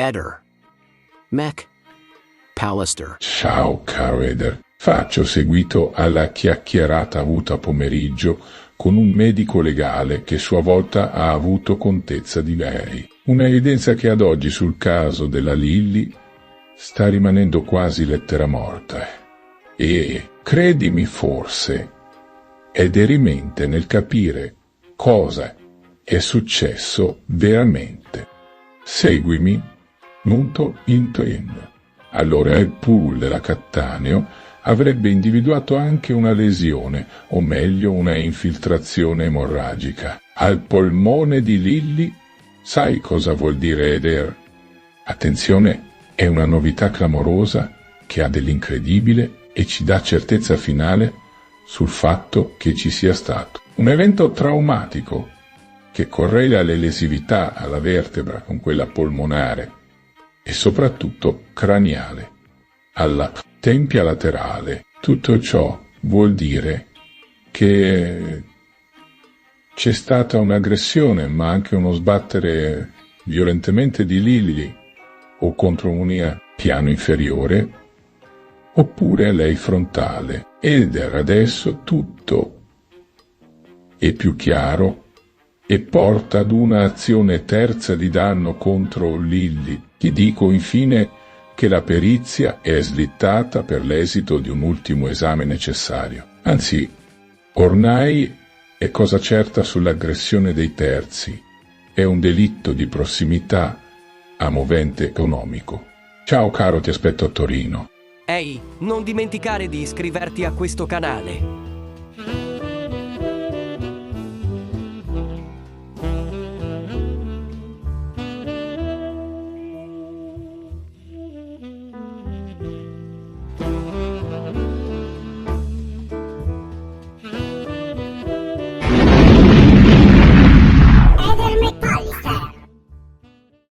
Eder. Mac. Pallister. Ciao, caro Eder. Faccio seguito alla chiacchierata avuta pomeriggio con un medico legale che a sua volta ha avuto contezza di lei. Una evidenza che ad oggi sul caso della Lilly sta rimanendo quasi lettera morta. E, credimi forse, è derimente nel capire cosa è successo veramente. Seguimi, punto intendo. Allora il pool della Cattaneo avrebbe individuato anche una lesione, o meglio una infiltrazione emorragica, al polmone di Lilly. Sai cosa vuol dire, Eder? Attenzione, è una novità clamorosa che ha dell'incredibile e ci dà certezza finale sul fatto che ci sia stato un evento traumatico che correla le lesività alla vertebra con quella polmonare e soprattutto craniale, alla tempia laterale. Tutto ciò vuol dire che c'è stata un'aggressione, ma anche uno sbattere violentemente di Lilly o contro un piano inferiore, oppure a lei frontale. Ed adesso tutto è più chiaro e porta ad una azione terza di danno contro Lilly. Ti dico infine che la perizia è slittata per l'esito di un ultimo esame necessario. Anzi, ormai è cosa certa sull'aggressione dei terzi. È un delitto di prossimità a movente economico. Ciao caro, ti aspetto a Torino. Ehi, non dimenticare di iscriverti a questo canale.